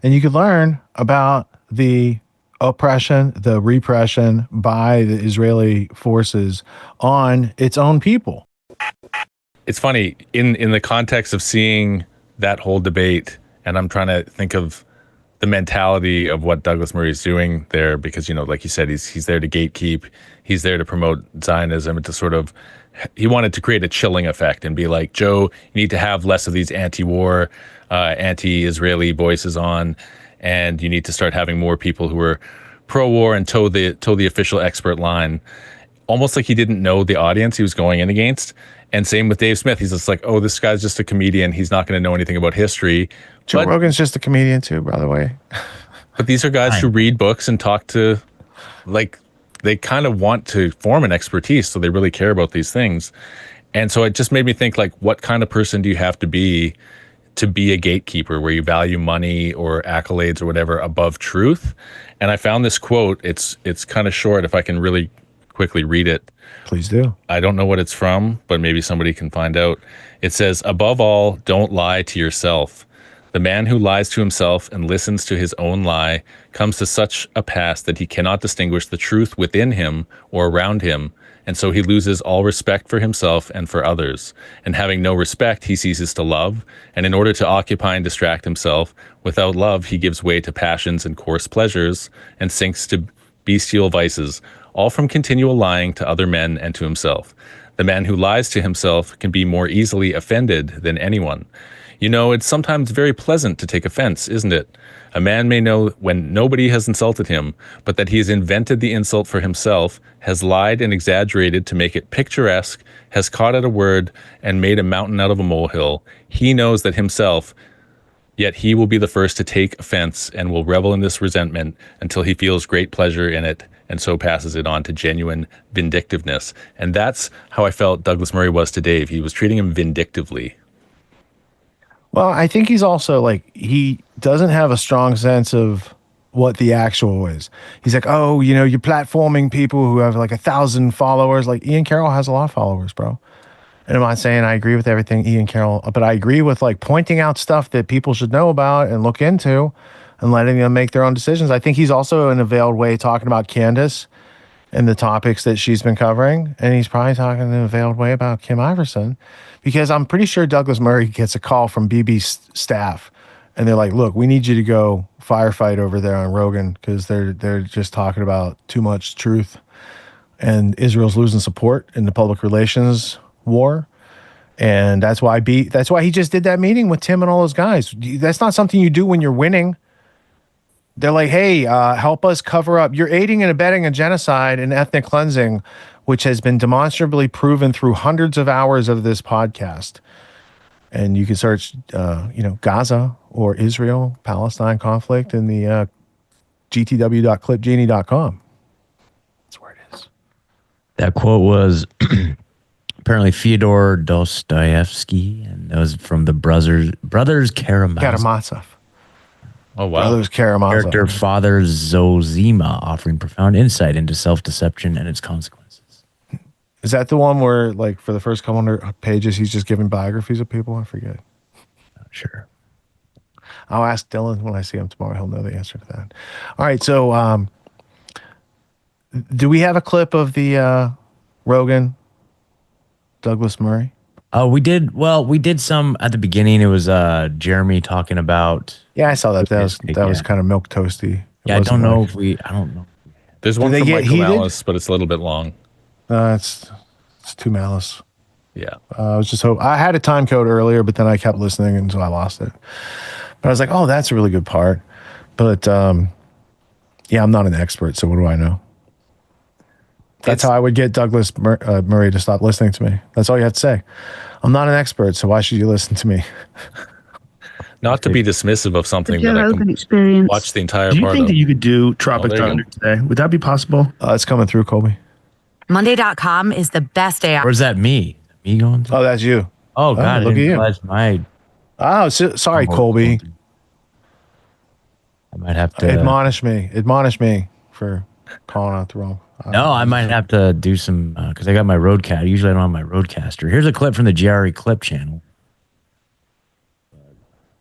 And you could learn about the oppression, the repression by the Israeli forces on its own people. It's funny in the context of seeing that whole debate, and I'm trying to think of the mentality of what Douglas Murray is doing there, because, you know, like you said, he's there to gatekeep, he's there to promote Zionism, and to sort of, he wanted to create a chilling effect and be like, Joe, you need to have less of these anti-war, anti-Israeli voices on, and you need to start having more people who are pro-war and toe the official expert line. Almost like he didn't know the audience he was going in against. And same with Dave Smith. He's just like, oh, this guy's just a comedian. He's not going to know anything about history. Joe Rogan's just a comedian too, by the way. But these are guys who read books and talk to, like, they kind of want to form an expertise, so they really care about these things. And so it just made me think, like, what kind of person do you have to be a gatekeeper, where you value money or accolades or whatever above truth? And I found this quote. It's kind of short. If I can really quickly read it. Please do. I don't know what it's from, but maybe somebody can find out. It says, above all, don't lie to yourself. The man who lies to himself and listens to his own lie comes to such a pass that he cannot distinguish the truth within him or around him, and so he loses all respect for himself and for others. And having no respect, he ceases to love, and in order to occupy and distract himself, without love he gives way to passions and coarse pleasures, and sinks to bestial vices, all from continual lying to other men and to himself. The man who lies to himself can be more easily offended than anyone. You know, it's sometimes very pleasant to take offense, isn't it? A man may know when nobody has insulted him, but that he has invented the insult for himself, has lied and exaggerated to make it picturesque, has caught at a word and made a mountain out of a molehill. He knows that himself, yet he will be the first to take offense and will revel in this resentment until he feels great pleasure in it, and so passes it on to genuine vindictiveness. And that's how I felt Douglas Murray was to Dave. He was treating him vindictively. Well, I think he's also like, he doesn't have a strong sense of what the actual is. He's like, oh, you know, you're platforming people who have like 1,000 followers. Like Ian Carroll has a lot of followers, bro. And I'm not saying I agree with everything Ian Carroll, but I agree with like pointing out stuff that people should know about and look into and letting them make their own decisions. I think he's also in a veiled way talking about Candace and the topics that she's been covering. And he's probably talking in a veiled way about Kim Iverson, because I'm pretty sure Douglas Murray gets a call from BB's staff and they're like, look, we need you to go firefight over there on Rogan because they're just talking about too much truth. And Israel's losing support in the public relations war. And that's why he just did that meeting with Tim and all those guys. That's not something you do when you're winning. They're like, hey, help us cover up. You're aiding and abetting a genocide and ethnic cleansing, which has been demonstrably proven through hundreds of hours of this podcast. And you can search, Gaza or Israel-Palestine conflict in the gtw.clipgenie.com. That's where it is. That quote was apparently Fyodor Dostoevsky, and that was from the brothers Karamazov. Oh, wow. Brothers Karamazov. Character Father Zozima, offering profound insight into self-deception and its consequences. Is that the one where, like, for the first couple hundred pages, he's just giving biographies of people? I forget. Not sure. I'll ask Dylan when I see him tomorrow. He'll know the answer to that. All right, so do we have a clip of the Rogan, Douglas Murray? We did some at the beginning. It was Jeremy talking about. Yeah, I saw that. That was kind of milk toasty. I don't know. There's one from Michael Malice, but it's a little bit long. It's too Malice. Yeah. I was just hoping. I had a time code earlier, but then I kept listening until I lost it. But I was like, oh, that's a really good part. But yeah, I'm not an expert, so what do I know? That's how I would get Douglas Murray to stop listening to me. That's all you have to say. I'm not an expert, so why should you listen to me? Not to be dismissive of something, Joe but I Rogan can Experience. watch the entire Do you part think of that you could do Tropic there you Thunder today? Would that be possible? It's coming through, Colby. Monday.com is the best day. Or is that me? Me going through? Oh, that's you. Oh, God. Look at you. Oh, sorry, Colby. I might have to. Admonish me for calling out the wrong. No, I might have to do some, because I got my Roadcaster. Usually I don't have my Roadcaster. Here's a clip from the GRE Clip channel.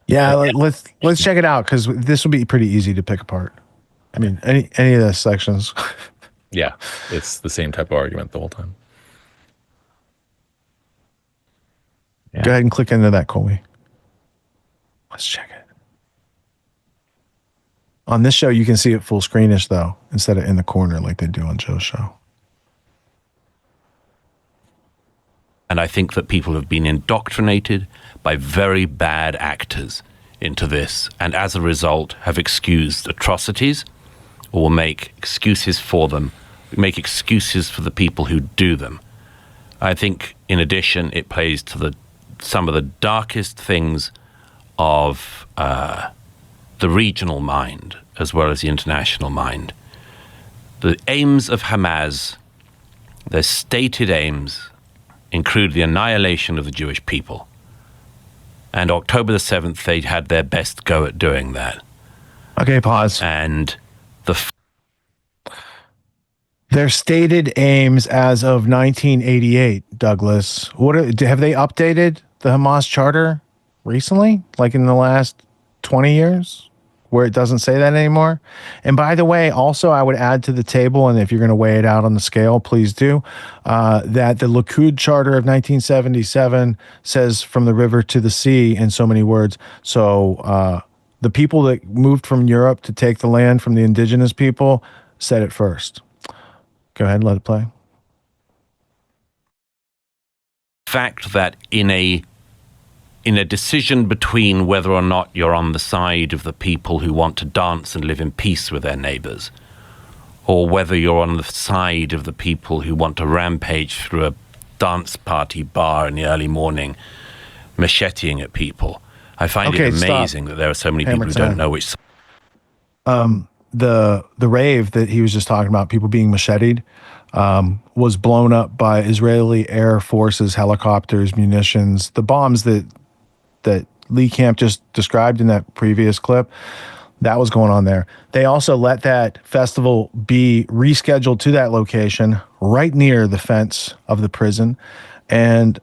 Yeah, let's check it out because this will be pretty easy to pick apart. I mean, any of the sections. Yeah, it's the same type of argument the whole time. Yeah. Go ahead and click into that, Colby. Let's check it. On this show, you can see it full screenish though, instead of in the corner like they do on Joe's show. And I think that people have been indoctrinated by very bad actors into this, and as a result have excused atrocities or will make excuses for them, make excuses for the people who do them. I think, in addition, it plays to some of the darkest things of the regional mind as well as the international mind. The aims of Hamas, their stated aims, include the annihilation of the Jewish people. And October the 7th, they had their best go at doing that. Okay, pause. And Their stated aims as of 1988, Douglas. Have they updated the Hamas charter recently? Like in the last 20 years? Where it doesn't say that anymore. And by the way, also I would add to the table, and if you're going to weigh it out on the scale, please do, that the Likud Charter of 1977 says from the river to the sea in so many words. So the people that moved from Europe to take the land from the indigenous people said it first. Go ahead, let it play. fact that in a decision between whether or not you're on the side of the people who want to dance and live in peace with their neighbors, or whether you're on the side of the people who want to rampage through a dance party bar in the early morning, macheteing at people. I find it amazing that there are so many people who don't know which side. The rave that he was just talking about, people being macheted, was blown up by Israeli Air Force's helicopters, munitions, the bombs that Lee Camp just described in that previous clip. That was going on there. They also let that festival be rescheduled to that location right near the fence of the prison. And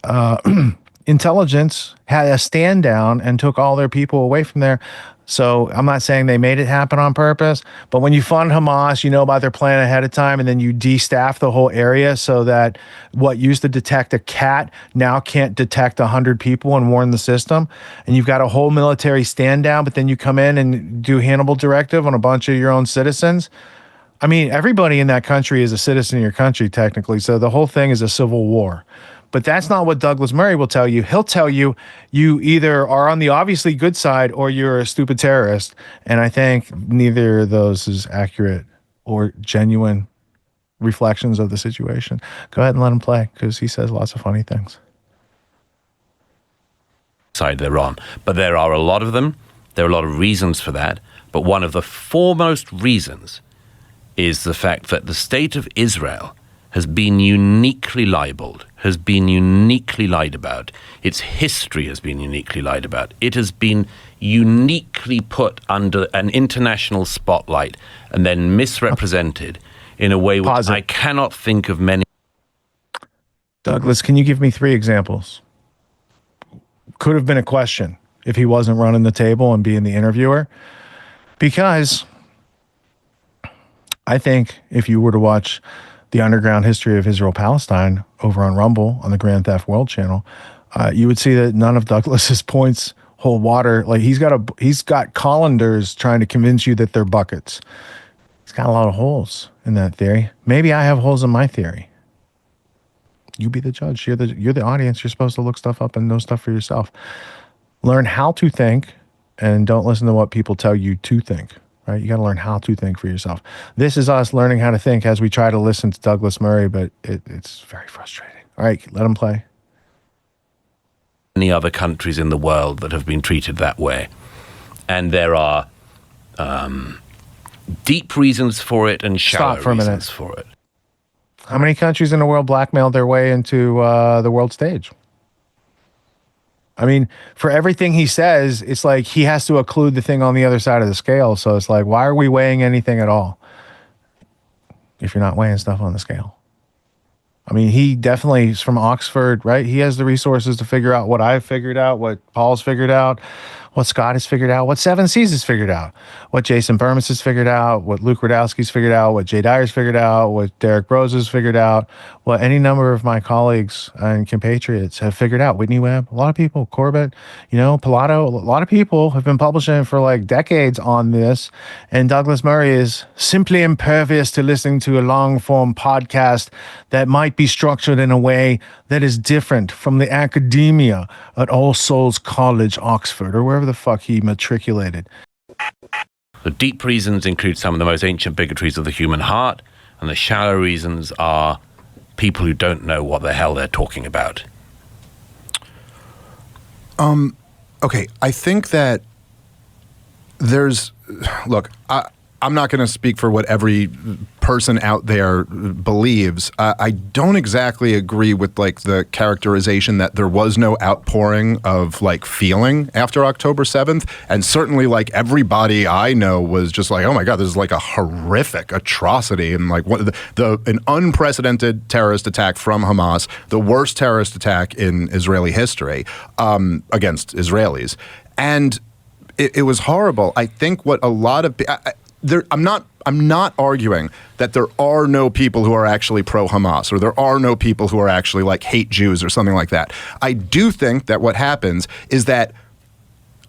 intelligence had a stand down and took all their people away from there. So I'm not saying they made it happen on purpose, but when you fund Hamas, you know about their plan ahead of time, and then you de-staff the whole area so that what used to detect a cat now can't detect 100 people and warn the system. And you've got a whole military stand down, but then you come in and do Hannibal Directive on a bunch of your own citizens. I mean, everybody in that country is a citizen of your country, technically. So the whole thing is a civil war. But that's not what Douglas Murray will tell you. He'll tell you you either are on the obviously good side or you're a stupid terrorist. And I think neither of those is accurate or genuine reflections of the situation. Go ahead and let him play because he says lots of funny things. Side they're on. But there are a lot of them. There are a lot of reasons for that. But one of the foremost reasons is the fact that the state of Israel has been uniquely libeled, has been uniquely lied about. Its history has been uniquely lied about. It has been uniquely put under an international spotlight and then misrepresented in a way which I cannot think of many. Douglas, can you give me 3 examples? Could have been a question if he wasn't running the table and being the interviewer. Because I think if you were to watch the underground history of Israel-Palestine over on Rumble on the Grand Theft World channel, you would see that none of Douglas's points hold water. Like he's got colanders trying to convince you that they're buckets. He's got a lot of holes in that theory. Maybe I have holes in my theory. You be the judge. You're the audience. You're supposed to look stuff up and know stuff for yourself. Learn how to think and don't listen to what people tell you to think. Right? You got to learn how to think for yourself. This is us learning how to think as we try to listen to Douglas Murray, but it's very frustrating. All right, let him play. Many other countries in the world that have been treated that way. And there are deep reasons for it and shallow reasons for it. How many countries in the world blackmailed their way into the world stage? I mean, for everything he says, it's like he has to occlude the thing on the other side of the scale. So it's like, why are we weighing anything at all if you're not weighing stuff on the scale? I mean, he definitely is from Oxford, right? He has the resources to figure out what I've figured out, what Paul's figured out, what Scott has figured out, what Seven Seas has figured out, what Jason Burmis has figured out, what Luke Radowski's figured out, what Jay Dyer's figured out, what Derek Rose has figured out, what any number of my colleagues and compatriots have figured out. Whitney Webb, a lot of people, Corbett, Pilato, a lot of people have been publishing for like decades on this. And Douglas Murray is simply impervious to listening to a long form podcast that might be structured in a way that is different from the academia at All Souls College, Oxford, or wherever the fuck he matriculated. The deep reasons include some of the most ancient bigotries of the human heart, and the shallow reasons are people who don't know what the hell they're talking about. Okay, I think that look, I'm not going to speak for what every person out there believes. I don't exactly agree with like the characterization that there was no outpouring of like feeling after October 7th. And certainly like everybody I know was just like, oh my God, this is like a horrific atrocity. And like an unprecedented terrorist attack from Hamas, the worst terrorist attack in Israeli history against Israelis. And it was horrible. I think what a lot of I'm not arguing that there are no people who are actually pro-Hamas or there are no people who are actually like hate Jews or something like that. I do think that what happens is that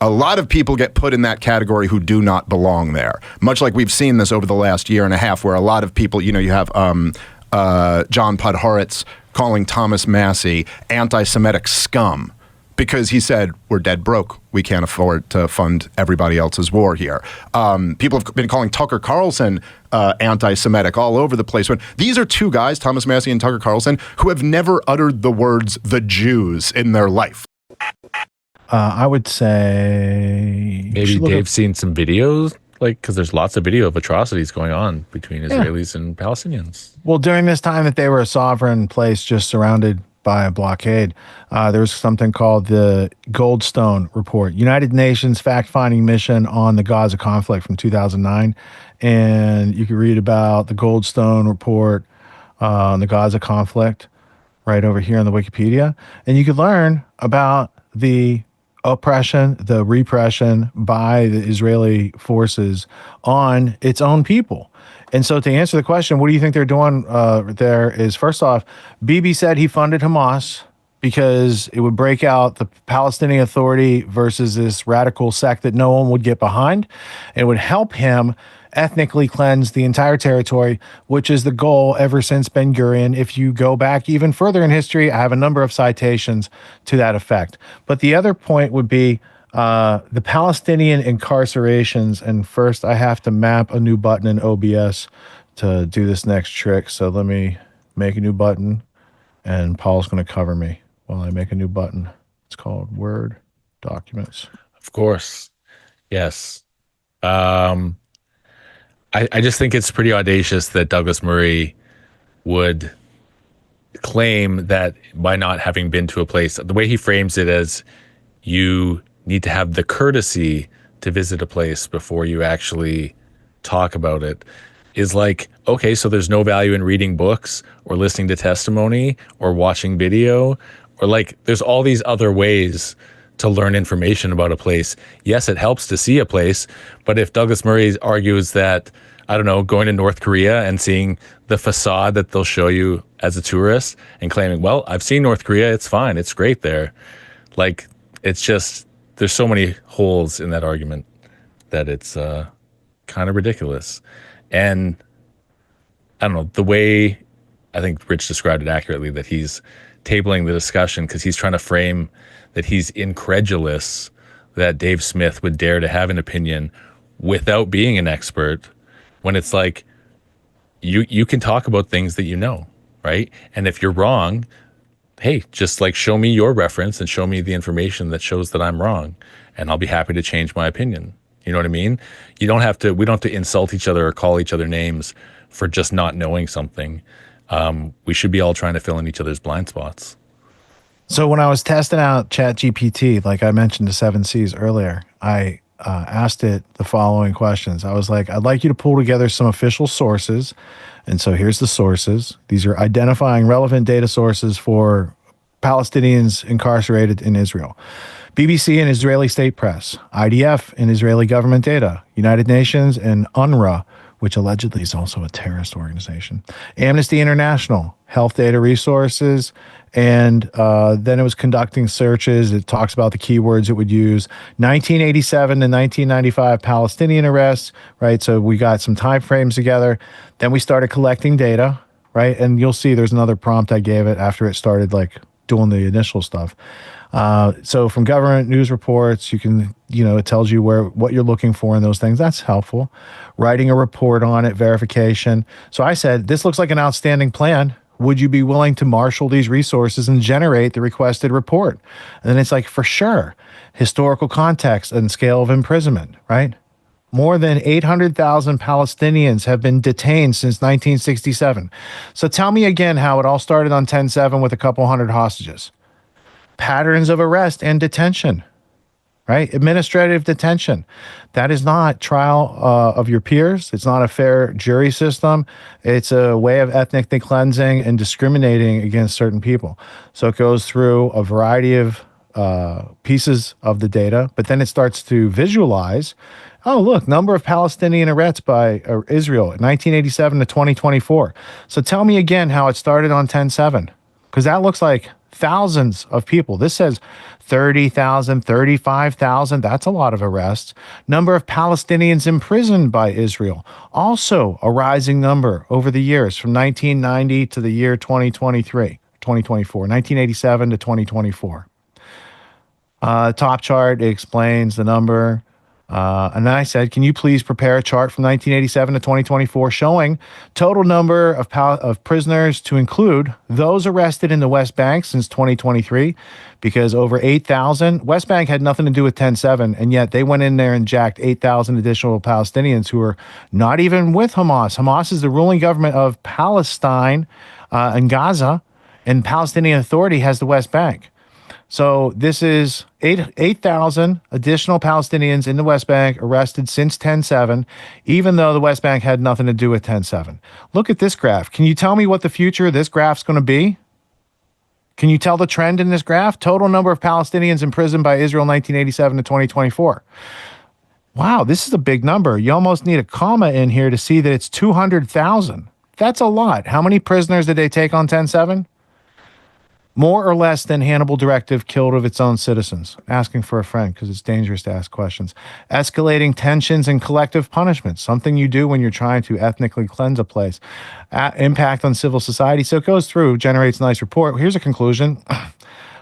a lot of people get put in that category who do not belong there. Much like we've seen this over the last year and a half, where a lot of people, you have John Podhoretz calling Thomas Massie anti-Semitic scum, because he said, we're dead broke. We can't afford to fund everybody else's war here. People have been calling Tucker Carlson anti-Semitic all over the place. When these are two guys, Thomas Massie and Tucker Carlson, who have never uttered the words "the Jews" in their life. I would say maybe Dave's seen some videos, like, because there's lots of video of atrocities going on between Israelis and Palestinians. Well, during this time that they were a sovereign place just surrounded by a blockade, there was something called the Goldstone Report, United Nations fact-finding mission on the Gaza conflict from 2009. And you can read about the Goldstone Report on the Gaza conflict right over here on the Wikipedia. And you could learn about the oppression, the repression by the Israeli forces on its own people. And so to answer the question, what do you think they're doing there is, first off, Bibi said he funded Hamas because it would break out the Palestinian Authority versus this radical sect that no one would get behind. It would help him ethnically cleanse the entire territory, which is the goal ever since Ben-Gurion. If you go back even further in history, I have a number of citations to that effect. But the other point would be the Palestinian incarcerations. And first, I have to map a new button in OBS to do this next trick. So let me make a new button, and Paul's going to cover me while I make a new button. It's called Word Documents. Of course. Yes. I just think it's pretty audacious that Douglas Murray would claim that by not having been to a place, the way he frames it as you need to have the courtesy to visit a place before you actually talk about it, is like, okay, so there's no value in reading books or listening to testimony or watching video, or like there's all these other ways to learn information about a place. Yes, it helps to see a place, but if Douglas Murray argues that, I don't know, going to North Korea and seeing the facade that they'll show you as a tourist and claiming, well, I've seen North Korea, it's fine, it's great there. Like, it's just, there's so many holes in that argument that it's kind of ridiculous. And I don't know, the way I think Rich described it accurately, that he's tabling the discussion because he's trying to frame that he's incredulous that Dave Smith would dare to have an opinion without being an expert, when it's like, you can talk about things that you know, right? And if you're wrong, hey, just like show me your reference and show me the information that shows that I'm wrong, and I'll be happy to change my opinion. You know what I mean? We don't have to insult each other or call each other names for just not knowing something. We should be all trying to fill in each other's blind spots. So when I was testing out ChatGPT, like I mentioned to Seven Seas earlier, I asked it the following questions. I was like, I'd like you to pull together some official sources. And so here's the sources. These are identifying relevant data sources for Palestinians incarcerated in Israel. BBC and Israeli state press, IDF and Israeli government data, United Nations and UNRWA, which allegedly is also a terrorist organization, Amnesty International, Health Data Resources, and then it was conducting searches. It talks about the keywords it would use. 1987 to 1995 Palestinian arrests, right? So we got some time frames together. Then we started collecting data, right? And you'll see there's another prompt I gave it after it started like doing the initial stuff. So from government news reports, you can, it tells you what you're looking for in those things. That's helpful. Writing a report on it, verification. So I said, this looks like an outstanding plan. Would you be willing to marshal these resources and generate the requested report? And then it's like, for sure, historical context and scale of imprisonment, right? More than 800,000 Palestinians have been detained since 1967. So tell me again how it all started on 10/7 with a couple hundred hostages. Patterns of arrest and detention, right? Administrative detention. That is not trial of your peers. It's not a fair jury system. It's a way of ethnically cleansing and discriminating against certain people. So it goes through a variety of pieces of the data, but then it starts to visualize, oh, look, number of Palestinian arrests by Israel, 1987 to 2024. So tell me again how it started on 10/7, because that looks like thousands of people. This says 30,000, 35,000. That's a lot of arrests. Number of Palestinians imprisoned by Israel. Also a rising number over the years from 1990 to the year 2024, 1987 to 2024. Top chart, it explains the number. And then I said, can you please prepare a chart from 1987 to 2024 showing total number of prisoners to include those arrested in the West Bank since 2023, because over 8,000, West Bank had nothing to do with 10/7, and yet they went in there and jacked 8,000 additional Palestinians who are not even with Hamas. Hamas is the ruling government of Palestine and Gaza, and Palestinian Authority has the West Bank. So this is 8,000 additional Palestinians in the West Bank arrested since 10/7, even though the West Bank had nothing to do with 10/7. Look at this graph. Can you tell me what the future of this graph's going to be? Can you tell the trend in this graph? Total number of Palestinians imprisoned by Israel 1987 to 2024. Wow, this is a big number. You almost need a comma in here to see that it's 200,000. That's a lot. How many prisoners did they take on 10/7? More or less than Hannibal Directive killed of its own citizens. Asking for a friend because it's dangerous to ask questions. Escalating tensions and collective punishments, something you do when you're trying to ethnically cleanse a place. Impact on civil society. So it goes through, generates a nice report. Here's a conclusion.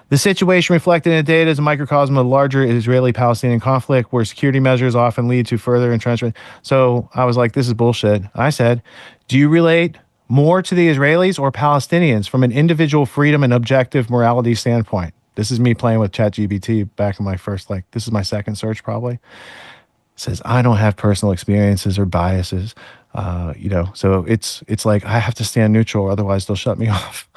The situation reflected in the data is a microcosm of the larger Israeli-Palestinian conflict where security measures often lead to further entrenchment. So I was like, this is bullshit. I said, do you relate more to the Israelis or Palestinians from an individual freedom and objective morality standpoint? This is me playing with ChatGPT back in my first, this is my second search probably. It says, I don't have personal experiences or biases, so it's like I have to stand neutral, otherwise they'll shut me off.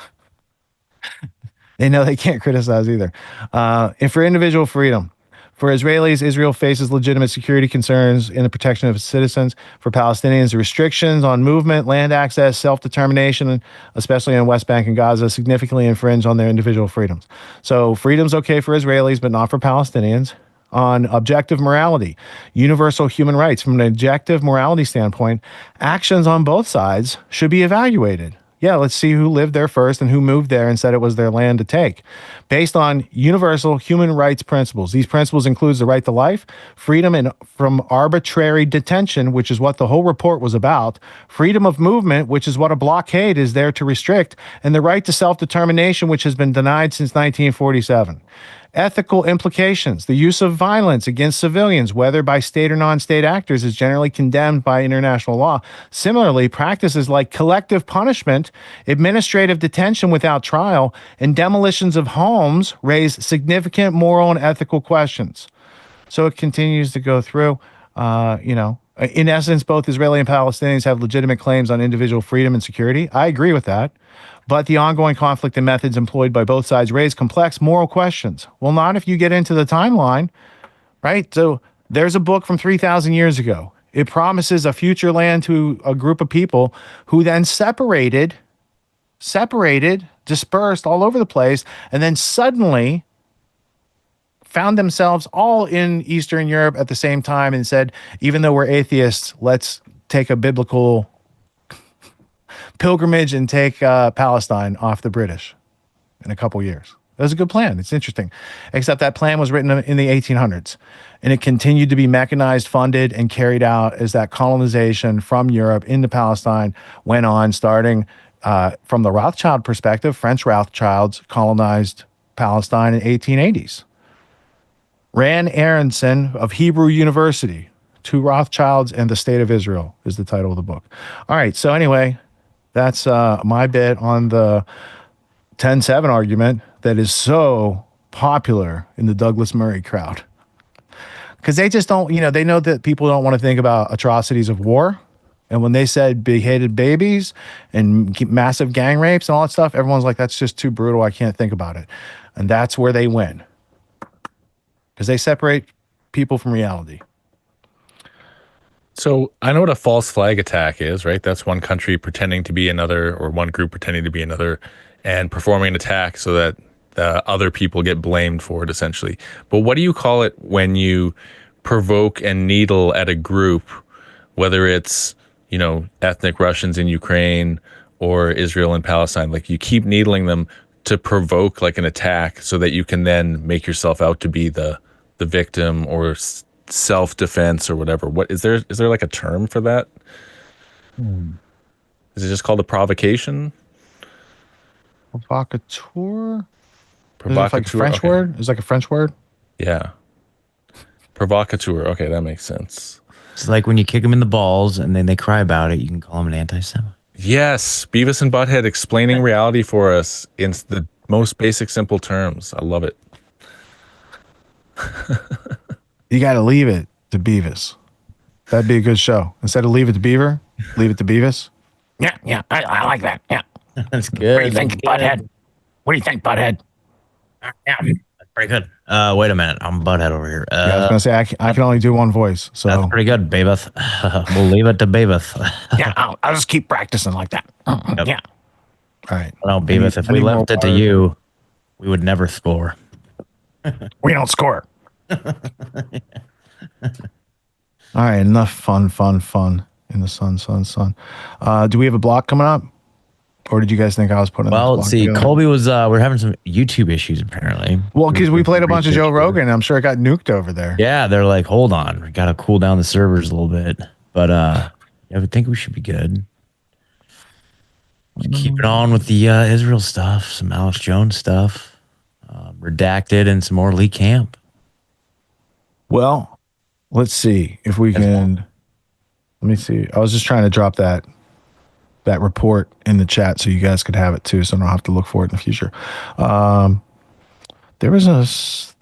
They know they can't criticize either. And for individual freedom, for Israelis, Israel faces legitimate security concerns in the protection of its citizens. For Palestinians, the restrictions on movement, land access, self-determination, especially in the West Bank and Gaza, significantly infringe on their individual freedoms. So freedom's okay for Israelis, but not for Palestinians. On objective morality, universal human rights, from an objective morality standpoint, actions on both sides should be evaluated. Yeah, let's see who lived there first and who moved there and said it was their land to take. Based on universal human rights principles. These principles include the right to life, freedom from arbitrary detention, which is what the whole report was about, freedom of movement, which is what a blockade is there to restrict, and the right to self-determination, which has been denied since 1947. Ethical implications. The use of violence against civilians, whether by state or non-state actors, is generally condemned by international law. Similarly, practices like collective punishment, administrative detention without trial, and demolitions of homes raise significant moral and ethical questions. So it continues to go through, in essence, both Israeli and Palestinians have legitimate claims on individual freedom and security. I agree with that. But the ongoing conflict and methods employed by both sides raise complex moral questions. Well, not if you get into the timeline, right? So there's a book from 3,000 years ago. It promises a future land to a group of people who then separated separated, dispersed all over the place, and then suddenly found themselves all in Eastern Europe at the same time and said, even though we're atheists, let's take a biblical pilgrimage and take Palestine off the British in a couple years. That was a good plan. It's interesting. Except that plan was written in the 1800s, and it continued to be mechanized, funded, and carried out as that colonization from Europe into Palestine went on, starting from the Rothschild perspective. French Rothschilds colonized Palestine in 1880s. Ran Aronson of Hebrew University, Two Rothschilds and the State of Israel is the title of the book. All right, so anyway, that's my bit on the 10-7 argument that is so popular in the Douglas Murray crowd. Because they just don't, they know that people don't want to think about atrocities of war. And when they said beheaded babies and massive gang rapes and all that stuff, everyone's like, that's just too brutal. I can't think about it. And that's where they win. Because they separate people from reality. So I know what a false flag attack is, right? That's one country pretending to be another, or one group pretending to be another, and performing an attack so that other people get blamed for it, essentially. But what do you call it when you provoke and needle at a group, whether it's, ethnic Russians in Ukraine or Israel and Palestine? Like, you keep needling them to provoke like an attack so that you can then make yourself out to be the victim or self-defense or whatever. What is there like a term for that? Is it just called a provocation? Provocateur? Provocateur. Is it like a French word? Is it like a French word? Yeah. Provocateur. Okay, that makes sense. It's like when you kick them in the balls and then they cry about it, you can call them an anti-Semite. Yes, Beavis and Butthead explaining reality for us in the most basic, simple terms. I love it. You got to leave it to Beavis. That'd be a good show. Instead of leave it to Beaver, leave it to Beavis. Yeah, I like that. Yeah. That's good. What do you think, Butthead? What do you think, Butthead? Yeah, that's pretty good. Wait a minute. I'm Butthead over here. Yeah, I was going to say, I can only do one voice. So that's pretty good, Beavis. We'll leave it to Beavis. Yeah, I'll just keep practicing like that. Yep. Yeah. All right. Well, Beavis, if we left it to you, we would never score. We don't score. All right, enough fun in the sun. Do we have a block coming up? Or did you guys think I was putting Well, this block see, together? Colby was, we're having some YouTube issues apparently. Well, because we played a bunch of Joe Rogan, and I'm sure it got nuked over there. Yeah, they're like, hold on, we got to cool down the servers a little bit. But yeah, I think we should be good. Just keep it on with the Israel stuff, some Alex Jones stuff, redacted, and some more Lee Camp. Well, let's see if we can. Let me see. I was just trying to drop that report in the chat so you guys could have it too, so I don't have to look for it in the future. There was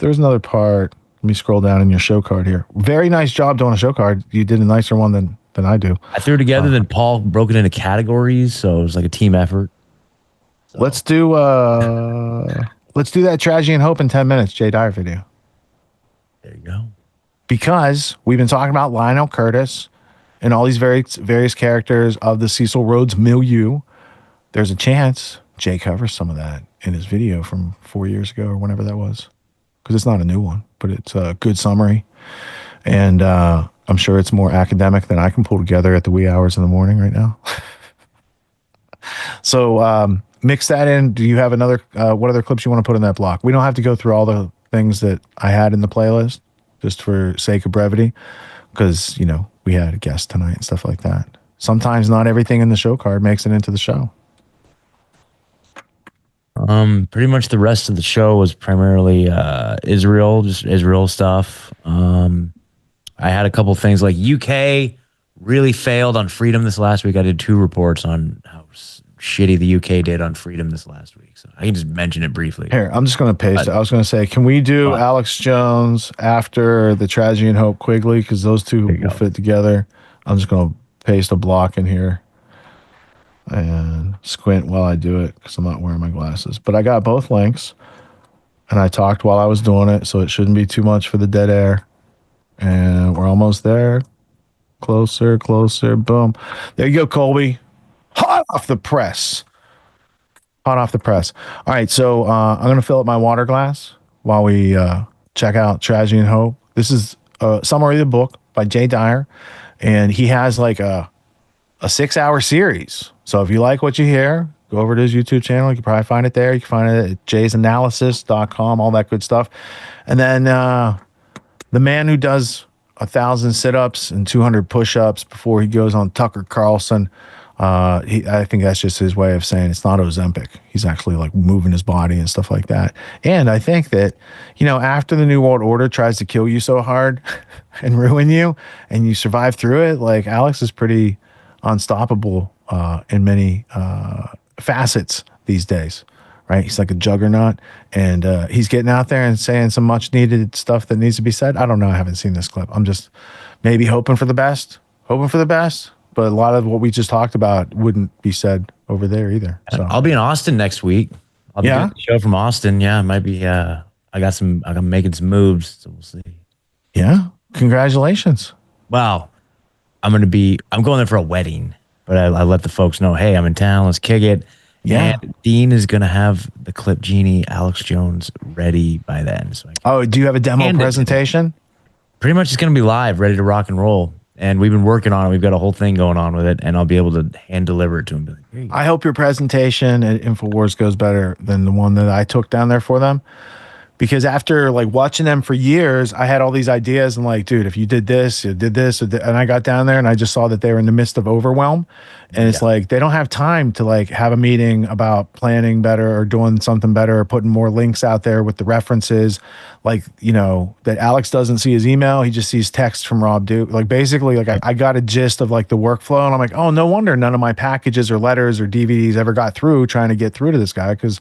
another part. Let me scroll down in your show card here. Very nice job doing a show card. You did a nicer one than I do. I threw it together, then Paul broke it into categories, so it was like a team effort. So. Let's do that Tragedy and Hope in 10 minutes, Jay Dyer video. There you go. Because we've been talking about Lionel Curtis and all these various characters of the Cecil Rhodes milieu. There's a chance Jay covers some of that in his video from 4 years ago or whenever that was. Because it's not a new one, but it's a good summary. And I'm sure it's more academic than I can pull together at the wee hours in the morning right now. So mix that in. Do you have another, what other clips you want to put in that block? We don't have to go through all the things that I had in the playlist, just for sake of brevity, because, we had a guest tonight and stuff like that. Sometimes not everything in the show card makes it into the show. Pretty much the rest of the show was primarily Israel, just Israel stuff. I had a couple things like UK really failed on freedom this last week. I did 2 reports on how shitty the UK did on freedom this last week. So I can just mention it briefly. Here, I'm just going to paste it. I was going to say, can we do Alex Jones after the Tragedy and Hope Quigley? Because those two will fit together. I'm just going to paste a block in here and squint while I do it because I'm not wearing my glasses. But I got both links, and I talked while I was doing it, so it shouldn't be too much for the dead air. And we're almost there. Closer. Boom. There you go, Colby. Hot off the press. Hot off the press. All right, so I'm gonna fill up my water glass while we check out Tragedy and Hope. This is a summary of the book by Jay Dyer, and he has like a 6-hour series. So if you like what you hear, go over to his YouTube channel. You can probably find it there. You can find it at jaysanalysis.com, all that good stuff. And then the man who does 1,000 sit-ups and 200 push-ups before he goes on Tucker Carlson. I think that's just his way of saying it's not Ozempic. He's actually like moving his body and stuff like that. And I think that, after the New World Order tries to kill you so hard and ruin you and you survive through it, like Alex is pretty unstoppable in many facets these days, right? He's like a juggernaut, and he's getting out there and saying some much needed stuff that needs to be said. I don't know. I haven't seen this clip. I'm just maybe hoping for the best. But a lot of what we just talked about wouldn't be said over there either. So I'll be in Austin next week. I'll be doing a show from Austin. Yeah, it might be. I'm making some moves, so we'll see. Yeah, congratulations. Wow, I'm going there for a wedding, but I let the folks know, hey, I'm in town. Let's kick it. Yeah. And Dean is gonna have the Clip Genie Alex Jones ready by then. So do you have a demo presentation? Pretty much, it's gonna be live, ready to rock and roll. And we've been working on it. We've got a whole thing going on with it, and I'll be able to hand deliver it to him. I hope your presentation at InfoWars goes better than the one that I took down there for them. Because after like watching them for years, I had all these ideas and like, dude, if you did this, and I got down there and I just saw that they were in the midst of overwhelm. And it's like, they don't have time to like have a meeting about planning better or doing something better or putting more links out there with the references. Like, that Alex doesn't see his email. He just sees text from Rob Duke. Like basically like I got a gist of like the workflow, and I'm like, oh, no wonder none of my packages or letters or DVDs ever got through trying to get through to this guy, because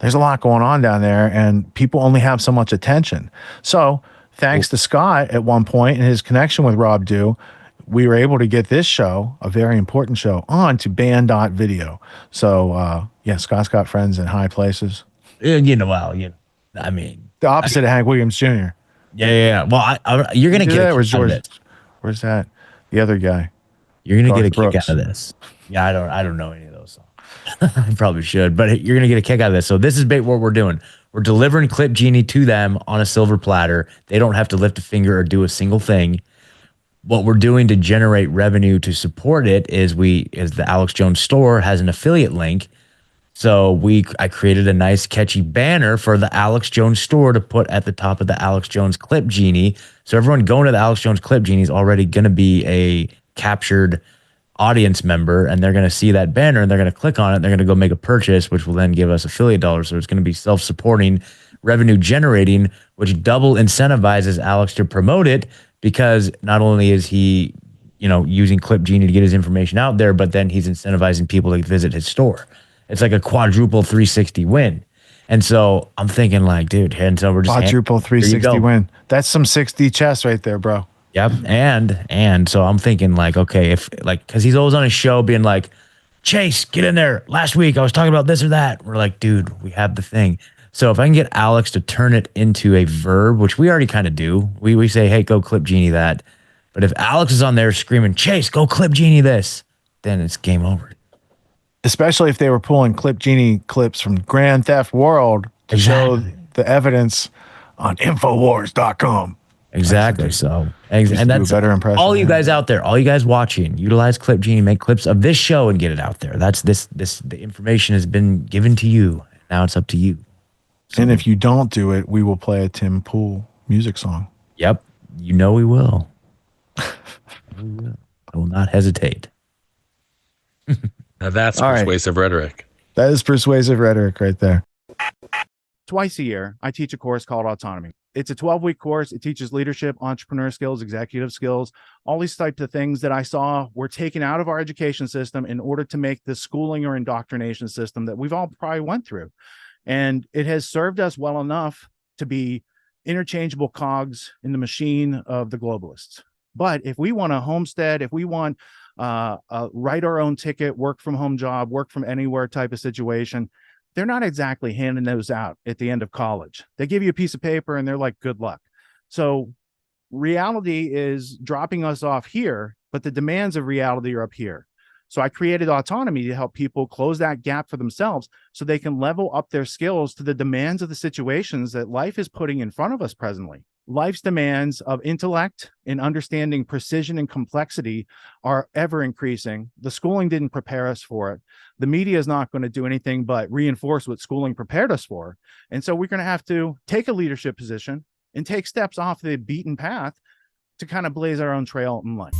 there's a lot going on down there and people only have so much attention. So thanks to Scott at one point and his connection with Rob Dew, we were able to get this show, a very important show, on to Band.video. So Scott's got friends in high places. I mean, the opposite of Hank Williams Jr. Yeah. Well, you're gonna get a kick out of this. Where's that? The other guy. You're gonna get a kick out of this. Yeah, I don't know any of those songs. I probably should, but you're gonna get a kick out of this. So this is what we're doing. We're delivering Clip Genie to them on a silver platter. They don't have to lift a finger or do a single thing. What we're doing to generate revenue to support it is the Alex Jones store has an affiliate link. So I created a nice catchy banner for the Alex Jones store to put at the top of the Alex Jones Clip Genie. So everyone going to the Alex Jones Clip Genie is already going to be a captured audience member, and they're going to see that banner and they're going to click on it. They're going to go make a purchase, which will then give us affiliate dollars. So it's going to be self-supporting, revenue generating, which double incentivizes Alex to promote it, because not only is he, using Clip Genie to get his information out there, but then he's incentivizing people to visit his store. It's like a quadruple 360 win. And so I'm thinking like, dude, and so we're just quadruple 360 win. That's some 6D chess right there, bro. Yep. And so I'm thinking like, okay, because he's always on his show being like, Chase, get in there. Last week I was talking about this or that. We're like, dude, we have the thing. So if I can get Alex to turn it into a verb, which we already kind of do, we say, hey, go Clip Genie that. But if Alex is on there screaming, Chase, go Clip Genie this, then it's game over. Especially if they were pulling Clip Genie clips from Grand Theft World to show the evidence on Infowars.com. Exactly. So, and that's a better impression. All you guys out there, all you guys watching, utilize Clip Genie, make clips of this show and get it out there. That's the information has been given to you. Now it's up to you. So, and if you don't do it, we will play a Tim Pool music song. Yep. We will. I will not hesitate. Now that's persuasive rhetoric. That is persuasive rhetoric right there. Twice a year, I teach a course called Autonomy. It's a 12-week course. It teaches leadership, entrepreneur skills, executive skills, all these types of things that I saw were taken out of our education system in order to make the schooling or indoctrination system that we've all probably went through. And it has served us well enough to be interchangeable cogs in the machine of the globalists. But if we want a homestead, if we want write our own ticket, work from home job, work from anywhere type of situation, they're not exactly handing those out at the end of college. They give you a piece of paper and they're like, good luck. So reality is dropping us off here, but the demands of reality are up here. So I created Autonomy to help people close that gap for themselves so they can level up their skills to the demands of the situations that life is putting in front of us presently. Life's demands of intellect and understanding precision and complexity are ever increasing. The schooling didn't prepare us for it. The media is not going to do anything but reinforce what schooling prepared us for. And so we're going to have to take a leadership position and take steps off the beaten path to kind of blaze our own trail in life.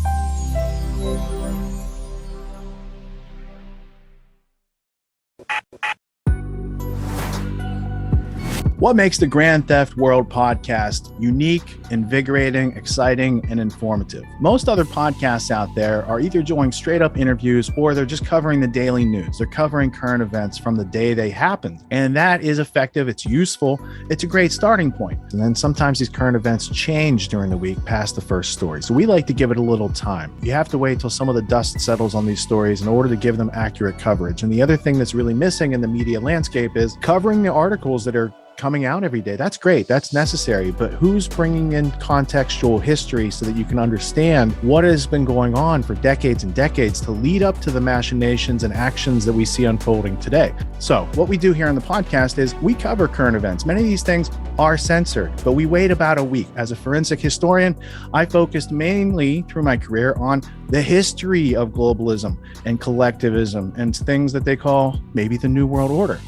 What makes the Grand Theft World podcast unique, invigorating, exciting, and informative? Most other podcasts out there are either doing straight up interviews or they're just covering the daily news. They're covering current events from the day they happened. And that is effective. It's useful. It's a great starting point. And then sometimes these current events change during the week past the first story. So we like to give it a little time. You have to wait till some of the dust settles on these stories in order to give them accurate coverage. And the other thing that's really missing in the media landscape is covering the articles that are coming out every day. That's great. That's necessary. But who's bringing in contextual history so that you can understand what has been going on for decades and decades to lead up to the machinations and actions that we see unfolding today? So what we do here on the podcast is we cover current events. Many of these things are censored, but we wait about a week. As a forensic historian, I focused mainly through my career on the history of globalism and collectivism and things that they call maybe the New World Order.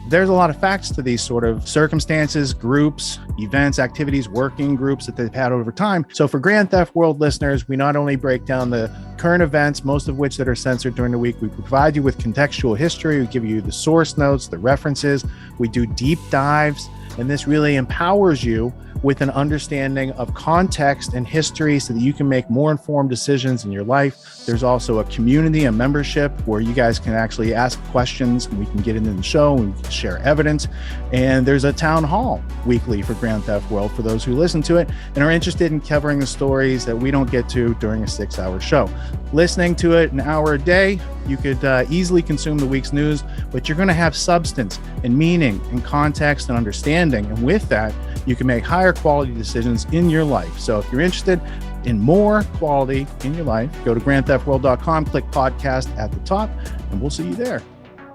There's a lot of facts to these sort of circumstances, groups, events, activities, working groups that they've had over time. So for Grand Theft World listeners, we not only break down the current events, most of which that are censored during the week, we provide you with contextual history, we give you the source notes, the references, we do deep dives, and this really empowers you with an understanding of context and history so that you can make more informed decisions in your life. There's also a community, a membership where you guys can actually ask questions and we can get into the show and we can share evidence. And there's a town hall weekly for Grand Theft World for those who listen to it and are interested in covering the stories that we don't get to during a 6-hour show. Listening to it an hour a day, you could easily consume the week's news, but you're going to have substance and meaning and context and understanding. And with that, you can make higher quality decisions in your life. So if you're interested in more quality in your life, go to grandtheftworld.com, click podcast at the top, and we'll see you there.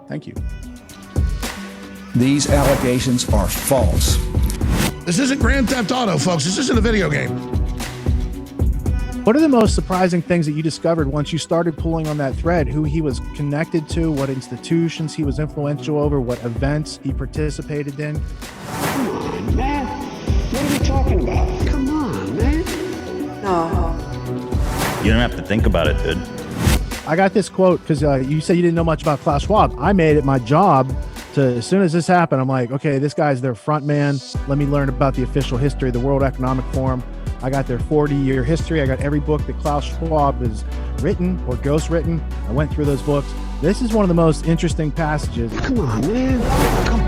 Thank you. These allegations are false. This isn't Grand Theft Auto, folks. This isn't a video game. What are the most surprising things that you discovered once you started pulling on that thread? Who he was connected to, what institutions he was influential over, what events he participated in? Come on, man. What are we talking about? Come on, man. No. You don't have to think about it, dude. I got this quote because you said you didn't know much about Klaus Schwab. I made it my job to, as soon as this happened, I'm like, okay, this guy's their front man. Let me learn about the official history of the World Economic Forum. I got their 40-year history. I got every book that Klaus Schwab has written or ghostwritten. I went through those books. This is one of the most interesting passages. Come on, man. Come